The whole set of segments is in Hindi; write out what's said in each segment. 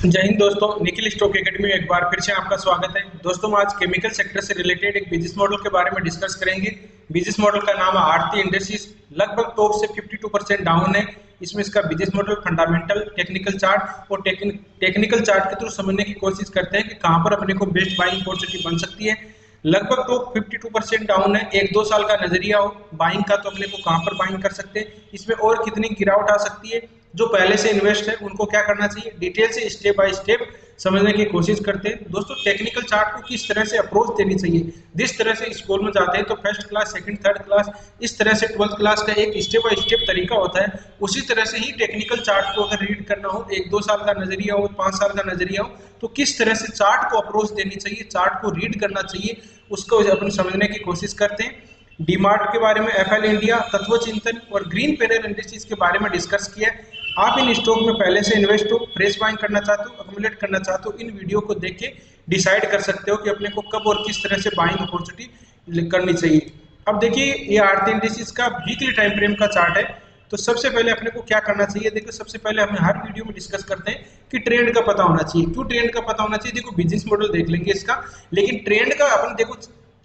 जय हिंद दोस्तों, निखिल स्टॉक एकेडमी में एक बार फिर से आपका स्वागत है। दोस्तों, हम आज केमिकल सेक्टर से रिलेटेड एक बिजनेस मॉडल के बारे में डिस्कस करेंगे। बिजनेस मॉडल का नाम है आरती इंडस्ट्रीज। लगभग टॉप से 52% डाउन है। इसमें इसका business model fundamental, technical chart और टेक्निकल चार्ट के थ्रू समझने की कोशिश करते हैं कि कहां पर अपने को बेस्ट बाइंग अपॉर्चुनिटी बन सकती है। लगभग तो 52% डाउन है। 1-2 साल का नजरिया हो बाइंग का तो अपने को कहां पर बाइंग कर सकते हैं, इसमें और कितनी गिरावट आ सकती है। जो पहले से इन्वेस्ट है उनको क्या करना चाहिए, डिटेल से स्टेप बाय स्टेप समझने की कोशिश करते हैं। दोस्तों, टेक्निकल चार्ट को किस तरह से अप्रोच देनी चाहिए, जिस तरह से स्कूल में जाते हैं तो first class, second, third class, इस तरह से 12th क्लास का एक स्टेप बाय स्टेप तरीका होता है। उसी तरह से ही टेक्निकल चार्ट को अगर रीड करना हो, 1-2 साल का नजरिया हो, 5 साल का नजरिया हो, तो किस तरह से चार्ट को अप्रोच देनी चाहिए, चार्ट को रीड करना चाहिए, उसको अपन समझने की कोशिश करते हैं। डीमार्ट के बारे में, एफएल इंडिया, तत्व चिंतन और ग्रीन पेनर इंडस्ट्रीज के बारे में डिस्कस किया है। आप इन स्टॉक में पहले से इन्वेस्ट हो, फ्रेश बाइंग करना चाहते हो, अक्यूमुलेट करना चाहते हो, इन वीडियो को देख के डिसाइड कर सकते हो कि अपने को कब और किस तरह से बाइंग अपॉर्चुनिटी करनी चाहिए। अब देखिए, ये आरती इंडस्ट्रीज का वीकली टाइम फ्रेम का चार्ट है। तो सबसे पहले अपने को क्या करना चाहिए, देखो सबसे पहले हमें हर वीडियो में डिस्कस करते हैं कि ट्रेंड का पता होना चाहिए। क्यों ट्रेंड का पता होना चाहिए? देखो, बिजनेस मॉडल देख लेंगे इसका, लेकिन ट्रेंड का अपन देखो,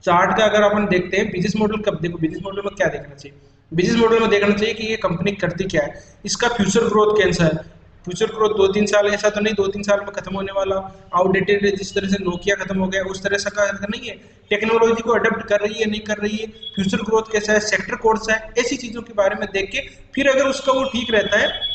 चार्ट का अगर अपन देखते हैं, बिजनेस मॉडल कब देखो, बिजनेस मॉडल में क्या देखना चाहिए, बिजनेस मॉडल में देखना चाहिए कि ये कंपनी करती क्या है, इसका फ्यूचर ग्रोथ कैसा है। फ्यूचर ग्रोथ 2-3 साल, ऐसा तो नहीं 2-3 साल में खत्म होने वाला, आउटडेटेड है, जिस तरह से नोकिया खत्म हो गया उस तरह से का नहीं है। टेक्नोलॉजी को अडॉप्ट कर रही है, नहीं कर रही है, फ्यूचर ग्रोथ कैसा है, सेक्टर कौन सा है, ऐसी चीजों के बारे में देख के फिर अगर उसका वो ठीक रहता है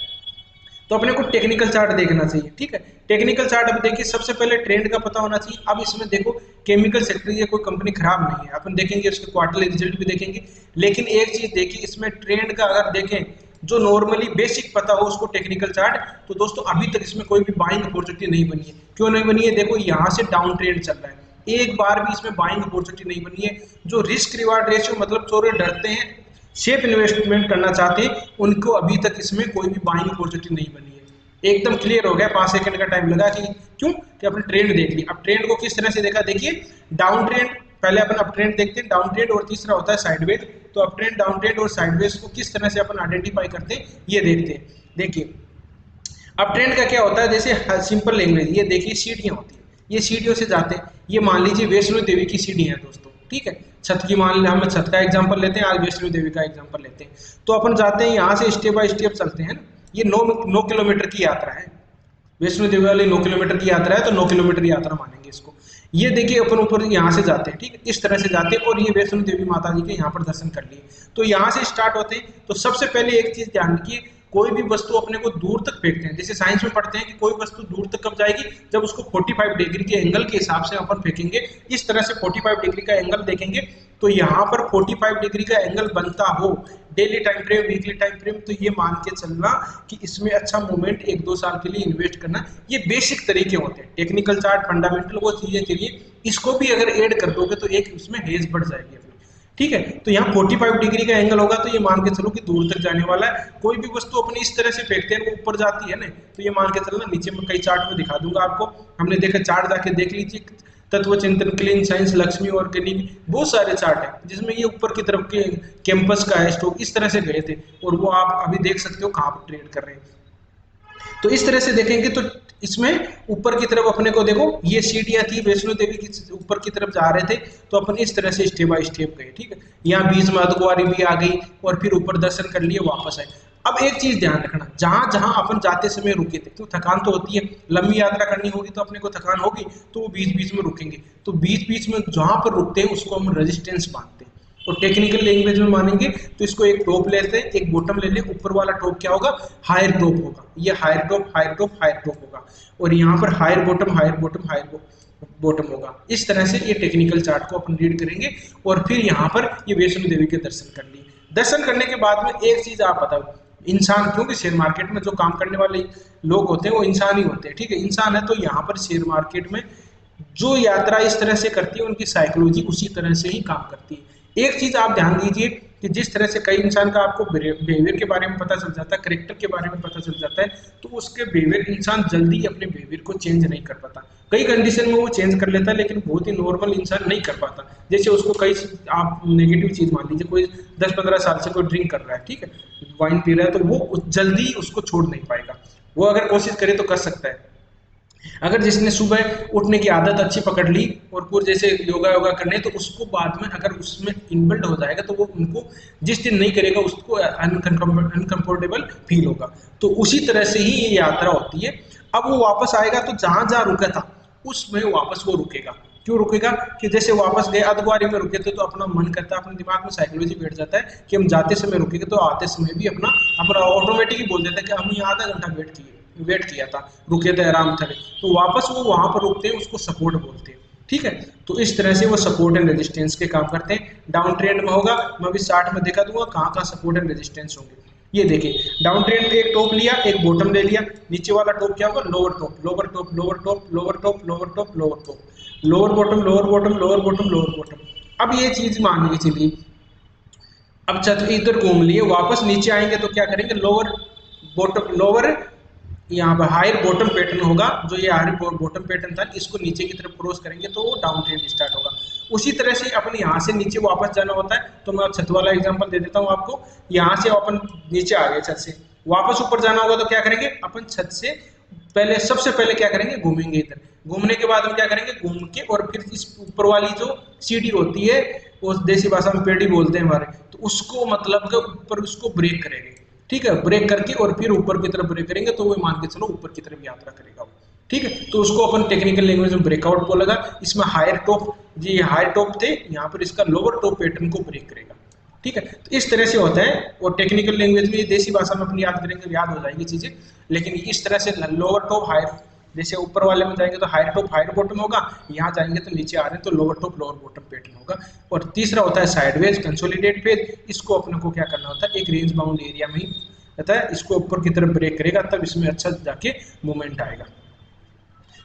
तो अपने को टेक्निकल चार्ट देखना चाहिए। ठीक है, टेक्निकल चार्ट अब देखिए, सबसे पहले ट्रेंड का पता होना चाहिए। अब इसमें देखो, केमिकल सेक्टर ये कोई कंपनी खराब नहीं है, अपन देखेंगे उसके क्वार्टरली रिजल्ट भी देखेंगे। लेकिन एक चीज देखिए, इसमें ट्रेंड का अगर देखें, जो नॉर्मली बेसिक पता हो उसको टेक्निकल चार्ट, तो दोस्तों अभी तक इसमें कोई भी बाइंग अपॉर्चुनिटी नहीं बनी है। क्यों नहीं बनी है? देखो, यहाँ से डाउन ट्रेंड चल रहा है, एक बार भी इसमें बाइंग अपॉर्चुनिटी नहीं बनी है। जो रिस्क रिवार्ड रेशियो, मतलब चोर डरते हैं, सेफ इन्वेस्टमेंट करना चाहते हैं, उनको अभी तक इसमें कोई भी बाइंग अपॉर्चुनिटी नहीं बनी है। एकदम क्लियर हो गया, 5 सेकंड का टाइम लगा कि क्यों, कि अपने ट्रेंड देख लिया। अब ट्रेंड को किस तरह से देखा, देखिए डाउन ट्रेंड, पहले अपन अप ट्रेंड देखते हैं, डाउन ट्रेंड, और तीसरा होता है साइडवेज। तो अप ट्रेंड, डाउन ट्रेंड और साइडवेज को किस तरह से अपन आइडेंटिफाई करते हैं, ये देखते हैं। देखिए, अब ट्रेंड का क्या होता है, जैसे सिंपल लैंग्वेज, ये देखिए सीढ़ियां होती है, ये सीढ़ियों से जाते हैं। ये मान लीजिए वैष्णो देवी की सीढ़ी है दोस्तों, ठीक है, छत की, मान लीजिए हम छत का एग्जांपल लेते हैं, आज वैष्णो देवी का एग्जांपल लेते हैं। तो अपन जाते हैं, यहाँ से स्टेप बाय स्टेप चलते हैं ना। ये 9 किलोमीटर की यात्रा है, वैष्णो देवी वाली 9 किलोमीटर की यात्रा है, तो 9 किलोमीटर यात्रा मानेंगे इसको। ये देखिए, अपन ऊपर यहाँ से जाते हैं, ठीक है, इस तरह से जाते हैं, और ये वैष्णो देवी माता जी के यहाँ पर दर्शन कर लिए। तो यहाँ से स्टार्ट होते हैं। तो सबसे पहले एक चीज ध्यान रखिए, कोई भी वस्तु अपने को दूर तक फेंकते हैं, जैसे साइंस में पढ़ते हैं कि कोई वस्तु दूर तक कब जाएगी, जब उसको 45 डिग्री के एंगल के हिसाब से अपन फेंकेंगे। इस तरह से 45 डिग्री का एंगल देखेंगे, तो यहाँ पर 45 डिग्री का एंगल बनता हो, daily time frame, weekly time frame, तो ये मान के चलना कि इसमें अच्छा मूवमेंट 1-2 साल के लिए इन्वेस्ट करना। ये बेसिक तरीके होते हैं, टेक्निकल चार्ट, फंडामेंटल, वो चीजें चाहिए। इसको भी अगर ऐड कर दोगे तो एक उसमें हेज बढ़ जाएगी अपनी। ठीक है, तो यहाँ 45 डिग्री का एंगल होगा, तो ये मान के चलो कि दूर तक जाने वाला है। कोई भी वस्तु अपनी इस तरह से फेंकते हैं, वो ऊपर जाती है ना, तो ये मान के चलना। नीचे में कई चार्ट में दिखा दूंगा आपको, हमने देखा, चार्ट जाके देख लीजिए, तत्व चिंतन, क्लीन साइंस, लक्ष्मी ऑर्गेनिक, बहुत सारे चार्ट है जिसमें ये ऊपर की तरफ के कैंपस का है स्टॉक, इस तरह से गए थे, और वो आप अभी देख सकते हो कहाँ पर ट्रेड कर रहे हैं। तो इस तरह से देखेंगे तो इसमें ऊपर की तरफ अपने को देखो, ये सीढ़ियां थी, वैष्णो देवी की ऊपर की तरफ जा रहे थे, तो अपन इस तरह से स्टेप बाय स्टेप गए। ठीक है, यहाँ बीच में अर्धकुंवारी भी आ गई, और फिर ऊपर दर्शन कर लिए, वापस आए। अब एक चीज ध्यान रखना, जहां जहां अपन जाते समय रुके थे, तो थकान तो होती है, लंबी यात्रा करनी होगी तो अपने को थकान होगी, तो वो बीच बीच में रुकेंगे। तो बीच बीच में जहां पर रुकते हैं उसको हम रेजिस्टेंस मानते हैं। और टेक्निकल लैंग्वेज में मानेंगे तो इसको एक टॉप लेते हैं, एक बॉटम ले लें, ऊपर वाला टॉप क्या होगा, हायर टॉप होगा, ये higher top, higher top, higher top होगा, और यहाँ पर higher bottom, higher bottom, higher bottom होगा। इस तरह से ये टेक्निकल चार्ट को अपन रीड करेंगे, और फिर यहाँ पर ये वैष्णो देवी के दर्शन कर लिए। दर्शन करने के बाद में एक चीज आप बताओ, इंसान, क्योंकि शेयर मार्केट में जो काम करने वाले लोग होते हैं वो इंसान ही होते हैं, ठीक है, इंसान है, तो यहाँ पर शेयर मार्केट में जो यात्रा इस तरह से करती है, उनकी साइकोलॉजी उसी तरह से ही काम करती है। एक चीज आप ध्यान दीजिए कि जिस तरह से कई इंसान का आपको बिहेवियर के बारे में पता चल जाता है, करेक्टर के बारे में पता चल जाता है, तो उसके बिहेवियर, इंसान जल्दी अपने बिहेवियर को चेंज नहीं कर पाता। कई कंडीशन में वो चेंज कर लेता है, लेकिन बहुत ही नॉर्मल इंसान नहीं कर पाता। जैसे उसको कई, आप नेगेटिव चीज मान लीजिए, कोई 10-15 साल से कोई ड्रिंक कर रहा है, ठीक है, वाइन पी रहा है, तो वो जल्दी उसको छोड़ नहीं पाएगा। वो अगर कोशिश करे तो कर सकता है, अगर जिसने सुबह उठने की आदत अच्छी पकड़ ली और पूरे जैसे योगा योगा करने, तो उसको बाद में अगर उसमें इनबिल्ड हो जाएगा तो वो उनको जिस दिन नहीं करेगा उसको अनकंफर्टेबल फील होगा। तो उसी तरह से ही ये यात्रा होती है। अब वो वापस आएगा तो जहां जहां रुका था उसमें वापस वो रुकेगा। क्यों रुकेगा? कि जैसे वापस गए अधकुआरी में रुके थे तो अपना मन करता है, अपने दिमाग में साइकोलॉजी बैठ जाता है कि हम जाते समय रुकेंगे तो आते समय भी अपना ऑटोमेटिक ही बोल देता है कि हम ये आधा घंटा वेट किया था, रुके थे, आराम थे। तो वापस वो वहां पर रुकते हैं, उसको सपोर्ट बोलते हैं। ठीक है, तो इस तरह से वो सपोर्ट एंड रेजिस्टेंस के काम करते हैं। डाउन ट्रेंड में होगा, मैं भी 60 में दिखा दूंगा कहाँ कहाँ सपोर्ट एंड रेजिस्टेंस होंगे। ये देखिए, डाउन ट्रेंड में एक टॉप लिया, एक बॉटम ले लिया, नीचे वाला टॉप क्या होगा? Lower top, lower top, lower top, lower top, lower top, lower top, lower bottom, lower bottom, lower bottom, lower bottom. अब ये चीज मान के चलिए, अब चक्र इधर घूम लिए, वापस नीचे आएंगे तो क्या करेंगे? लोअर बॉटम, लोअर यहाँ पर हायर बॉटम पैटर्न होगा, जो ये हायर बॉटम पैटर्न था, इसको नीचे की तरफ क्रॉस करेंगे तो वो डाउन ट्रेंड स्टार्ट होगा। उसी तरह से अपन यहाँ से नीचे वापस जाना होता है, तो मैं छत वाला एग्जांपल दे देता हूँ आपको। यहाँ से अपन नीचे आ गए छत से, वापस ऊपर जाना होगा तो क्या करेंगे? अपन छत से पहले, सबसे पहले क्या करेंगे? घूमेंगे इधर। घूमने के बाद हम क्या करेंगे? घूम के और फिर इस ऊपर वाली जो सीढ़ी होती है, वो देसी भाषा में पेड़ी बोलते हैं हमारे, तो उसको मतलब के ऊपर उसको ब्रेक करेंगे। ठीक है, ब्रेक करके और फिर ऊपर की तरफ ब्रेक करेंगे तो वो मान के चलो ऊपर की तरफ यात्रा करेगा वो। ठीक है, तो उसको अपन टेक्निकल लैंग्वेज में ब्रेकआउट बोलेगा। इसमें हायर टॉप, जी हायर टॉप थे, यहाँ पर इसका लोअर टॉप पैटर्न को ब्रेक करेगा। ठीक है, तो इस तरह से होता है। और टेक्निकल लैंग्वेज में, देसी भाषा में अपनी याद करेंगे, याद हो जाएगी चीजें। लेकिन इस तरह से लोअर टॉप हायर, जैसे ऊपर वाले में जाएंगे तो हायर टॉप हायर बॉटम होगा, यहाँ जाएंगे तो नीचे आ रहे हैं तो lower top lower bottom pattern होगा। और तीसरा होता है साइडवेज कंसोलिडेट फेज। इसको अपने को क्या करना होता है? एक रेंज बाउंड एरिया में ही रहता है, इसको ऊपर की तरफ ब्रेक करेगा, तब इसमें अच्छा जाके मूवमेंट आएगा।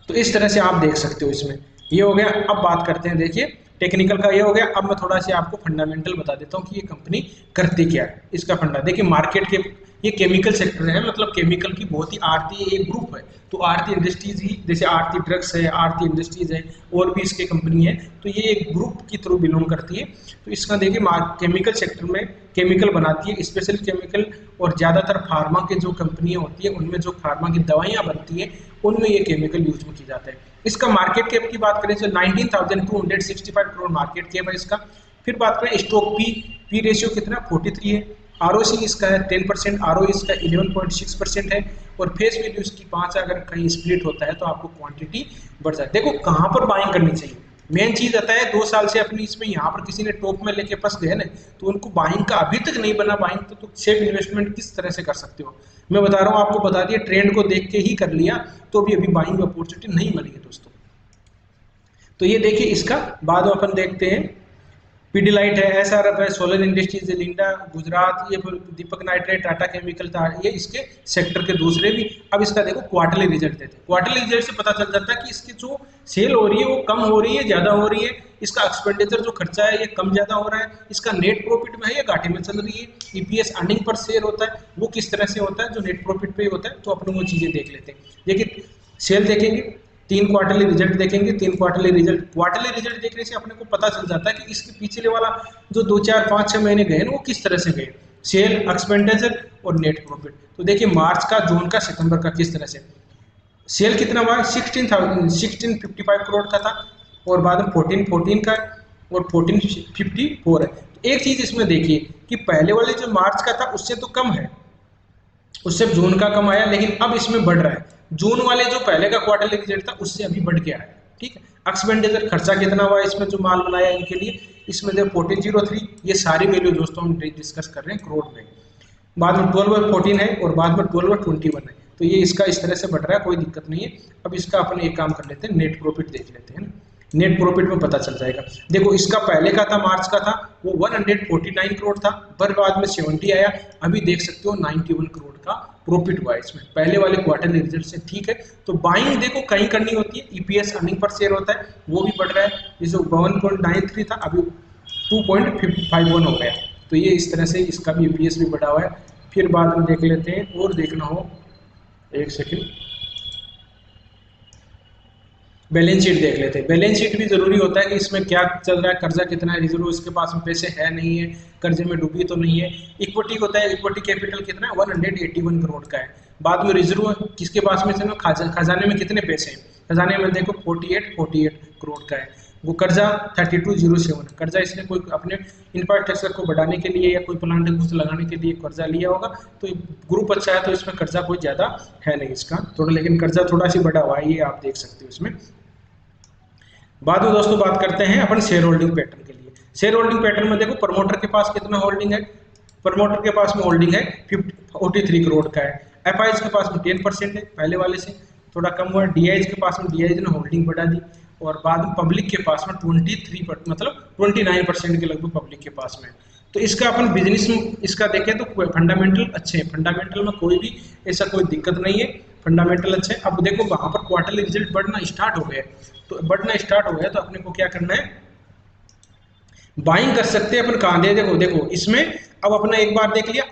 तो इस तरह से आप देख सकते हो इसमें। ये हो गया। अब बात करते हैं, देखिए टेक्निकल का ये हो गया। अब मैं थोड़ा सा आपको फंडामेंटल बता देता हूँ कि ये कंपनी करती क्या है, इसका फंडा। देखिए मार्केट के, ये केमिकल सेक्टर है, मतलब केमिकल की बहुत ही आरती एक ग्रुप है। तो आरती इंडस्ट्रीज ही, जैसे आरती ड्रग्स है, आरती इंडस्ट्रीज है, और भी इसके कंपनी है, तो ये एक ग्रुप की थ्रू बिलोंग करती है। तो इसका देखिए केमिकल सेक्टर में केमिकल बनाती है, स्पेशल केमिकल। और ज़्यादातर फार्मा के जो कंपनियां होती है उनमें जो फार्मा की दवाइयाँ बनती है उनमें ये केमिकल यूज में की जाता है। इसका मार्केट कैप की बात करें तो 19,265 करोड़ मार्केट कैप है इसका। फिर बात करें स्टॉक पी रेशियो कितना? 43 है। आरओसी इसका है 10%, आरओई इसका 11.6% है। और फेस वैल्यू इसकी 5 है। अगर कहीं स्प्लिट होता है तो आपको क्वांटिटी बढ़ जाती है। देखो कहाँ पर बाइंग करनी चाहिए, मेन चीज आता है। 2 साल से अपनी इसमें यहाँ पर किसी ने टॉप में लेके फंस गए ना, तो उनको बाइंग का अभी तक नहीं बना बाइंग, तो सेफ इन्वेस्टमेंट किस तरह से कर सकते हो? मैं बता रहा हूँ आपको, बता दिया, ट्रेंड को देख के ही कर लिया तो भी अभी बाइंग अपॉर्चुनिटी नहीं मिली है दोस्तों। तो ये देखिए, इसका बाद में अपन देखते हैं। पीडीलाइट है, एसआरएफ है, सोलर इंडस्ट्रीज है, लिंडा गुजरात, ये दीपक नाइट्रेट, टाटा केमिकल था, ये इसके सेक्टर के दूसरे भी। अब इसका देखो क्वार्टरली रिजल्ट देते हैं। क्वार्टरली रिजल्ट से पता चल जाता है कि इसकी जो सेल हो रही है वो कम हो रही है, ज्यादा हो रही है, इसका एक्सपेंडिचर जो खर्चा है ये कम ज्यादा हो रहा है, इसका नेट प्रॉफिट में है या घाटे में चल रही है, ईपीएस अर्निंग पर शेयर होता है वो किस तरह से होता है, जो नेट प्रॉफिट पे होता है। तो अपन वो चीजें देख लेते हैं। देखिए सेल देखेंगे, 3 क्वार्टरली रिजल्ट देखेंगे, 3 क्वार्टरली रिजल्ट देखने से अपने को पता चल जाता है कि इसके पिछले वाला जो 2, 4, 5, 6 महीने गए ना वो किस तरह से गए, सेल, एक्सपेंडिचर और नेट प्रॉफिट। तो देखिए मार्च का, जून का, सितंबर का किस तरह से सेल कितना हुआ? 1655 करोड़ का था, और बाद में 1414 का और 1454 है। तो एक चीज इसमें देखिए कि पहले वाले जो मार्च का था उससे तो कम है, उससे जून का कम आया, लेकिन अब इसमें बढ़ रहा है। जून वाले जो पहले का क्वार्टरली रिजल्ट था उससे अभी बढ़ के आया। ठीक है, एक्सपेंडिचर खर्चा कितना हुआ इसमें जो माल बनाया इनके लिए, इसमें 1403, ये सारी वैल्यू दोस्तों हम डिस्कस कर रहे हैं करोड़ में। बाद में 12/14 है और बाद में 12/21 है। तो ये इसका इस तरह से बढ़ रहा है, कोई दिक्कत नहीं है। अब इसका अपन एक काम कर लेते हैं, नेट प्रॉफिट देख लेते हैं। नेट प्रॉफिट में पता चल जाएगा। देखो इसका पहले का था, मार्च का था, वो 149 करोड़ था, पर बाद में 70 आया, अभी देख सकते हो 91 करोड़ का प्रॉफिट हुआ इसमें पहले वाले क्वार्टरली रिजल्ट से। ठीक है, तो बाइंग देखो कहीं करनी होती है, ईपीएस अर्निंग पर शेयर होता है वो भी बढ़ रहा है, जैसे 1.93 था अभी 2.51 हो गया। तो ये इस तरह से इसका भी ईपीएस भी बढ़ा हुआ है। फिर बाद में देख लेते हैं, और देखना हो, एक सेकेंड, बैलेंस शीट देख लेते हैं। बैलेंस शीट भी जरूरी होता है कि इसमें क्या चल रहा है, कर्जा कितना है, रिजर्व इसके पास में पैसे है नहीं है, कर्जे में डूबी तो नहीं है। इक्विटी होता है, इक्विटी कैपिटल कितना है, 181 करोड़ का है। बाद में रिजर्व किसके पास में से, खजाने में कितने पैसे हैं, खजाने में देखो 48 करोड़ का है। वो कर्जा 3207, कर्जा इसने कोई अपने इंफ्रास्ट्रक्चर को बढ़ाने के लिए या कोई प्लांट कुछ लगाने के लिए कर्जा लिया होगा। तो ग्रुप अच्छा है तो इसमें कर्जा कोई ज़्यादा है नहीं इसका थोड़ा, लेकिन कर्जा थोड़ा सी बढ़ा हुआ है, ये आप देख सकते हो इसमें। बाद में दोस्तों बात करते हैं अपन शेयर होल्डिंग पैटर्न के लिए। शेयर होल्डिंग पैटर्न में देखो प्रमोटर के पास कितना होल्डिंग है, प्रमोटर के पास में होल्डिंग है 43 करोड़ का है। एफआईज के पास में 10% है, पहले वाले से थोड़ा कम हुआ। डीआईज के पास में डीआईज ने होल्डिंग बढ़ा दी, और बाद में पब्लिक के पास में 29% के लगभग पब्लिक के पास में। तो इसका अपन बिजनेस में इसका देखें तो फंडामेंटल अच्छे हैं, फंडामेंटल में कोई भी ऐसा कोई दिक्कत नहीं है, फंडामेंटल अच्छे हैं। अब देखो वहां पर क्वार्टरली रिजल्ट बढ़ना स्टार्ट हो गया, तो बढ़ना स्टार्ट हो गया तो अपने को क्या करना है, बाइंग कर सकते हैं अपन कहाँ दे, देखो इसमें अब अपना एक बार देख लिया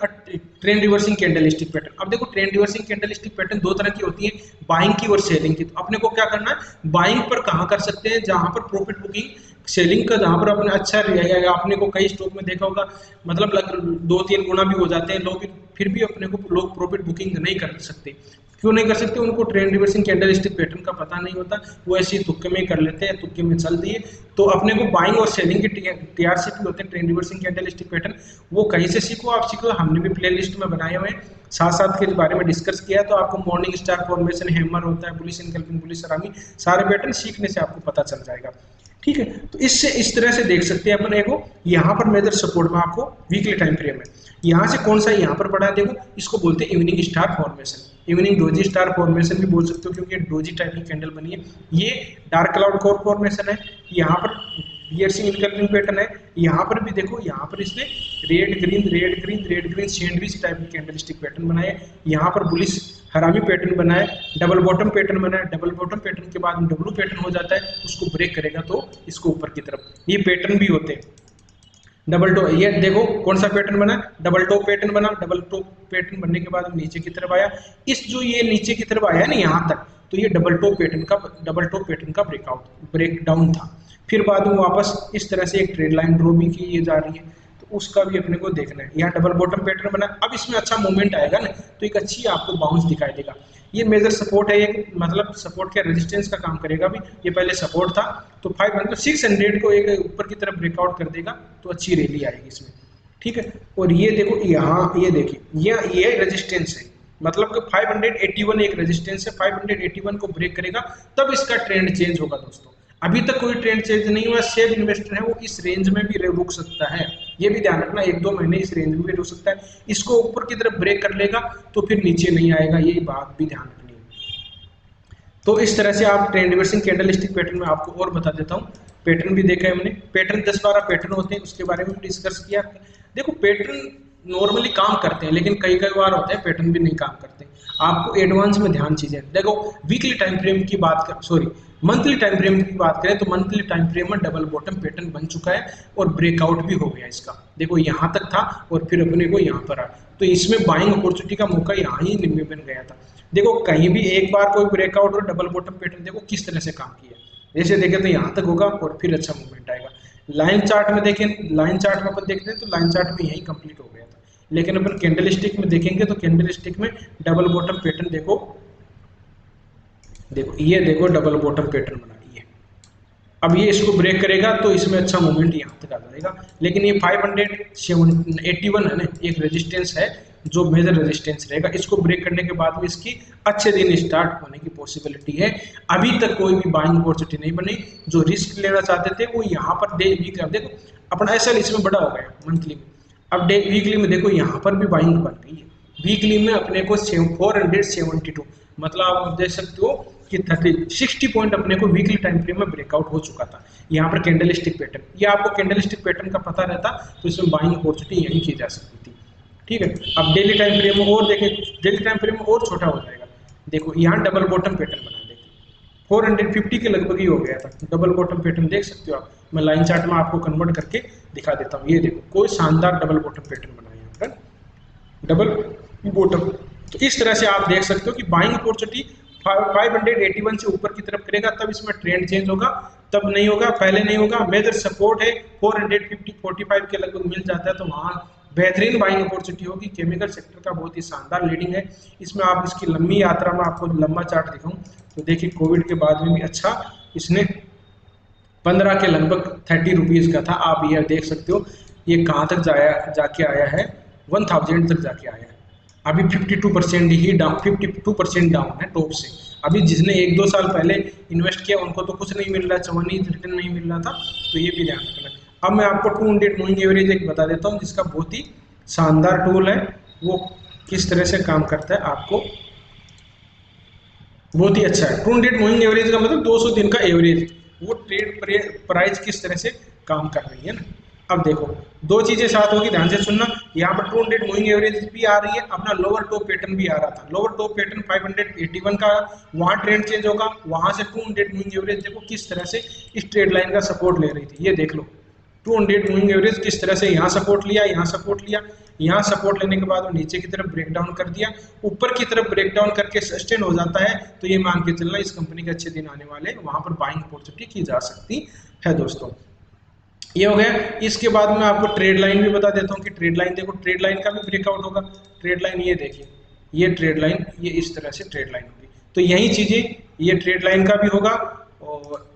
ट्रेंड रिवर्सिंग कैंडलस्टिक पैटर्न। अब देखो ट्रेंड रिवर्सिंग कैंडलस्टिक पैटर्न दो तरह की होती है, बाइंग की और सेलिंग की। तो अपने को क्या करना है, बाइंग पर कहाँ कर सकते हैं, जहां पर प्रॉफिट बुकिंग, सेलिंग का जहां पर अपने अच्छा रहेगा। आपने को कई स्टॉक में देखा होगा, मतलब 2-3 गुना भी हो जाते हैं लोग, फिर भी अपने को लोग प्रॉफिट बुकिंग नहीं कर सकते। क्यों नहीं कर सकते, उनको ट्रेंड रिवर्सिंग कैंडलस्टिक पैटर्न का पता नहीं होता, वो ऐसे ही तुक्के में कर लेते हैं, तुक्के में चल दिए। तो अपने को बाइंग और सेलिंग के टीआरसीपी होते हैं, ट्रेंड रिवर्सिंग कैंडलस्टिक पैटर्न, वो कहीं से सीखो, आप सीखो, हमने भी प्लेलिस्ट में बनाए हुए हैं, साथ के बारे में डिस्कस किया। तो आपको मॉर्निंग स्टार फॉर्मेशन, हैमर होता है, बुलिश एनगल्फिंग, बुलिश सलामी, सारे पैटर्न सीखने से आपको पता चल जाएगा। ठीक है, तो इससे इस तरह से देख सकते हैं अपन। देखो यहाँ पर मेजर सपोर्ट में आपको वीकली टाइम फ्रेम है, यहाँ से कौन सा यहाँ पर पड़ा है, देखो इसको बोलते हैं evening star formation, evening doji star formation भी बोल सकते हो, क्योंकि डोजी टाइप की कैंडल बनी है। ये डार्क क्लाउड कोर फॉर्मेशन है, यहाँ पर बियर्सी इनकलिंग पैटर्न है, यहाँ पर भी देखो, यहाँ पर इसने रेड ग्रीन सैंडविच टाइप की कैंडलस्टिक पैटर्न बनाया है। यहाँ पर बुलिश हरामी पैटर्न बनाया, डबल बॉटम पैटर्न बनाया, डबल बॉटम पैटर्न के बाद डब्लू पैटर्न हो जाता है, उसको ब्रेक करेगा तो इसको ऊपर की तरफ, ये पैटर्न भी होते हैं। डबल टॉप, ये देखो कौन सा पैटर्न बना, डबल टॉप पैटर्न बना, डबल टॉप पैटर्न बनने के बाद नीचे की तरफ आया, इस जो ये नीचे की तरफ आया ना यहाँ तक, तो ये डबल टॉप पैटर्न का ब्रेक डाउन था। फिर बाद में वापस इस तरह से एक ट्रेड लाइन ड्रॉ भी की जा रही है, तो उसका भी अपने को देखना है। यहाँ डबल बॉटम पैटर्न बना, अब इसमें अच्छा मूवमेंट आएगा ना, तो एक अच्छी आपको बाउंस दिखाई देगा। ये मेजर सपोर्ट है, ये मतलब सपोर्ट के रेजिस्टेंस का काम करेगा भी। ये पहले सपोर्ट था, तो 600 को एक ऊपर की तरफ ब्रेकआउट कर देगा तो अच्छी रैली आएगी इसमें। ठीक है, और ये देखो यहाँ, ये देखिए ये रेजिस्टेंस है, मतलब कि 581 एक रेजिस्टेंस है, 581 को ब्रेक करेगा तब इसका ट्रेंड चेंज होगा दोस्तों। अभी तक कोई ट्रेंड चेंज नहीं हुआ, सेफ इन्वेस्टर है वो इस रेंज में भी रुक सकता है, ये भी ध्यान रखना, 1-2 महीने इस रेंज में भी रुक सकता है। इसको ऊपर की तरफ ब्रेक कर लेगा तो फिर नीचे नहीं आएगा, ये बात भी ध्यान रखनी है। तो इस तरह से आप ट्रेंड रिवर्सिंग कैंडलस्टिक पैटर्न में आपको और बता देता हूँ, पैटर्न भी देखा है हमने, पैटर्न 10-12 पैटर्न होते हैं, उसके बारे में भी डिस्कस किया। देखो पैटर्न नॉर्मली काम करते हैं, लेकिन कई बार होते हैं पैटर्न भी नहीं काम करते, आपको एडवांस में ध्यान चीजें। देखो वीकली टाइम फ्रेम की बात कर, सॉरी मंथली टाइम फ्रेम की बात करें तो मंथली टाइम फ्रेम में डबल बॉटम पैटर्न बन चुका है और ब्रेकआउट भी हो गया इसका। देखो यहाँ तक था और फिर अपने को यहाँ पर आ, तो इसमें बाइंग अपॉर्चुनिटी का मौका यहाँ ही बन गया था। देखो कहीं भी एक बार कोई ब्रेकआउट और डबल बॉटम पैटर्न देखो किस तरह से काम किया, जैसे देखें तो यहाँ तक होगा और फिर अच्छा मूवमेंट आएगा। लाइन चार्ट में देखें, लाइन चार्ट में अपन देखते हैं तो लाइन चार्ट में यही कंप्लीट हो गया था, लेकिन अपन कैंडल स्टिक में देखेंगे तो कैंडल स्टिक में डबल बॉटम पैटर्न देखो ये देखो डबल बॉटम पैटर्न बना रही है। अब ये इसको ब्रेक करेगा तो इसमें अच्छा मूवमेंट यहाँ तक आ जाएगा, लेकिन ये 581 है ना, एक रेजिस्टेंस है जो मेजर रेजिस्टेंस रहेगा, इसको ब्रेक करने के बाद में इसकी अच्छे दिन स्टार्ट होने की पॉसिबिलिटी है। अभी तक कोई भी बाइंग अपॉर्चुनिटी नहीं बनी, जो रिस्क लेना चाहते थे वो यहाँ पर देखो अपना ऐसा इसमें बड़ा हो गया मंथली में। अब वीकली में देखो यहाँ पर भी बाइंग बन गई है, वीकली में अपने को 472, मतलब आप देख सकते हो कि 60 पॉइंट अपने को वीकली टाइम फ्रेम में ब्रेकआउट हो चुका था। यहाँ पर कैंडलस्टिक पैटर्न, ये आपको कैंडलस्टिक पैटर्न का पता रहता तो इसमें बाइंग अपॉर्चुनिटी यही की जा सकती थी। ठीक है, अब डेली टाइम फ्रेम में और देखें, डेली टाइम फ्रेम में और छोटा हो जाएगा। देखो यहाँ डबल बॉटम पैटर्न बना, देखिए 450 के लगभग ही हो गया था, डबल बॉटम पैटर्न देख सकते हो आप। मैं लाइन चार्ट में आपको कन्वर्ट करके दिखा देता हूँ। ये देखो कोई शानदार डबल बॉटम पैटर्न बना है यहाँ पर, डबल बॉटम। तो इस तरह से आप देख सकते हो कि बाइंग अपॉर्चुनिटी 581 से ऊपर की तरफ करेगा तब इसमें ट्रेंड चेंज होगा, तब नहीं होगा, पहले नहीं होगा। मेजर सपोर्ट है 450-45 के लगभग मिल जाता है तो वहां बेहतरीन बाइंग अपॉर्चुनिटी होगी। केमिकल सेक्टर का बहुत ही शानदार लीडिंग है। इसमें आप इसकी लंबी यात्रा में आपको लंबा चार्ट दिखाऊं तो देखिए कोविड के बाद में भी अच्छा इसने 15 के लगभग 30 रुपीज़ का था। आप ये देख सकते हो ये कहाँ तक जाके आया है, 1000 तक जाके आया है। अभी 52% ही डाउन, 52% डाउन है टॉप से। अभी जिसने 1-2 साल पहले इन्वेस्ट किया उनको तो कुछ नहीं मिल रहा, चवन्नी रिटर्न नहीं मिल रहा था, तो ये भी ध्यान रखना। अब मैं आपको 200 मूविंग एवरेज एक बता देता हूँ जिसका बहुत ही शानदार टूल है, वो किस तरह से काम करता है आपको बहुत ही अच्छा है। 200 मूविंग एवरेज का मतलब 200 दिन का एवरेज, वो ट्रेड प्राइस किस तरह से काम कर रही है ना। अब देखो दो चीजें साथ होगी, ध्यान से सुनना। यहाँ पर 200 मूविंग एवरेज भी आ रही है, अपना लोअर टॉप पैटर्न भी आ रहा था। लोअर टॉप पैटर्न 581 का, वहां ट्रेंड चेंज होगा, वहां से 200 मूविंग एवरेज देखो किस तरह से इस ट्रेड लाइन का सपोर्ट ले रही थी। ये देख लो 200 मूविंग एवरेज किस तरह से यहाँ सपोर्ट लिया, यहाँ सपोर्ट लिया, यहाँ सपोर्ट लेने के बाद वो नीचे की तरफ ब्रेक डाउन कर दिया, ऊपर की तरफ ब्रेक डाउन करके सस्टेन हो जाता है, तो ये मान के चलना इस कंपनी के अच्छे दिन आने वाले, वहां पर बाइंग अपॉर्चुनिटी की जा सकती है दोस्तों। ये हो गया। इसके बाद मैं आपको ट्रेड लाइन भी बता देता हूँ कि ट्रेड लाइन देखो, ट्रेड लाइन का भी ब्रेकआउट होगा। ट्रेड लाइन ये देखिए, ये ट्रेड लाइन, ये इस तरह से ट्रेड लाइन होगी, तो यही चीजें ये ट्रेड लाइन का भी होगा। और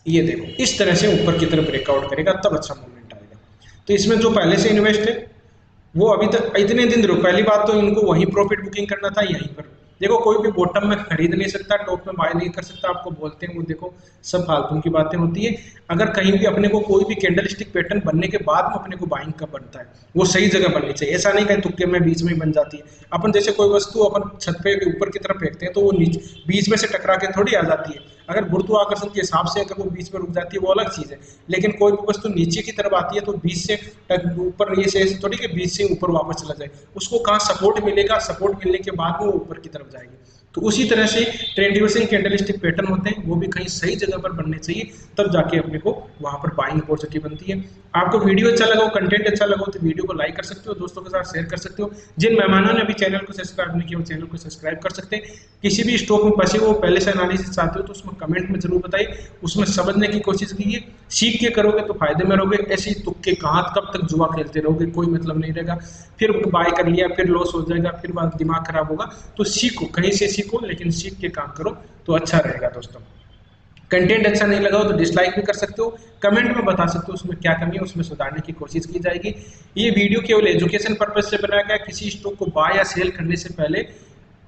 ये देखो इस तरह से ऊपर की तरफ ब्रेकआउट करेगा तब अच्छा मूवमेंट आएगा। तो इसमें जो पहले से इन्वेस्ट है वो अभी तक इतने दिन रुक, पहली बात तो इनको वहीं प्रॉफिट बुकिंग करना था यहीं पर। देखो कोई भी बॉटम में खरीद नहीं सकता, टॉप में बाय नहीं कर सकता, आपको बोलते हैं वो देखो सब फालतू की बातें होती है। अगर कहीं भी अपने को कोई भी कैंडल स्टिक पैटर्न बनने के बाद में अपने को बाइंग का बनता है, वो सही जगह बननी चाहिए। ऐसा नहीं कहीं तुक्के में बीच में ही बन जाती है। अपन जैसे कोई वस्तु अपन छत पे ऊपर की तरफ फेंकते हैं तो वो बीच में से टकरा के थोड़ी आ जाती है। अगर गुरुत्वाकर्षण के हिसाब से अगर वो बीच में रुक जाती है वो अलग चीज है, लेकिन कोई भी वस्तु नीचे की तरफ आती है तो बीच से ऊपर, ये से थोड़ी कि बीच से ऊपर वापस चला जाए, उसको कहाँ सपोर्ट मिलेगा, सपोर्ट मिलने के बाद वो ऊपर की तरफ जाएगी। तो उसी तरह से ट्रेंड रिवर्सिंग कैंडलस्टिक पैटर्न होते हैं, वो भी कहीं सही जगह पर बनने चाहिए, तब जाके अपने को वहां पर बाइंग अपॉर्चुनिटी बनती है। आपको वीडियो अच्छा लगा हो, कंटेंट अच्छा लगा हो तो वीडियो को लाइक कर सकते हो, दोस्तों के साथ शेयर कर सकते हो। जिन मेहमानों ने अभी चैनल को सब्सक्राइब नहीं किया वो चैनल को सब्सक्राइब कर सकते हैं। किसी भी स्टॉक में फंसे हो, पहले से एनालिसिस चाहते हो तो उसमें कमेंट में जरूर बताइए, उसमें समझने की कोशिश कीजिए। सीख के करोगे तो फायदे में रहोगे, ऐसे ही तुक्के कहाँ कब तक जुआ खेलते रहोगे, कोई मतलब नहीं रहेगा। फिर बाय कर लिया फिर लॉस हो जाएगा, फिर बाद दिमाग खराब होगा। तो सीखो, कहीं से सीखो, लेकिन सीख के काम करो तो अच्छा रहेगा दोस्तों। कंटेंट अच्छा नहीं लगा हो तो डिसलाइक भी कर सकते हो, कमेंट में बता सकते हो उसमें क्या कमी है, उसमें सुधारने की कोशिश की जाएगी। ये वीडियो केवल एजुकेशन पर्पज से बनाया गया। किसी स्टॉक को बाय या सेल करने से पहले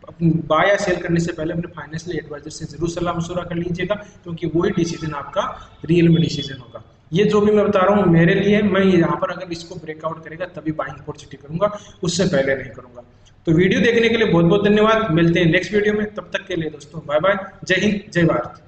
अपने फाइनेंशियल एडवाइजर से जरूर सलाह मशवरा कर लीजिएगा, क्योंकि वही डिसीजन आपका रियल में डिसीजन होगा। ये जो भी मैं बता रहा हूँ मेरे लिए, मैं यहाँ पर अगर इसको ब्रेकआउट करेगा तभी बाइंग अपॉर्चुनिटी करूंगा, उससे पहले नहीं करूंगा। तो वीडियो देखने के लिए बहुत बहुत धन्यवाद। मिलते हैं नेक्स्ट वीडियो में, तब तक के लिए दोस्तों बाय बाय। जय हिंद, जय भारत।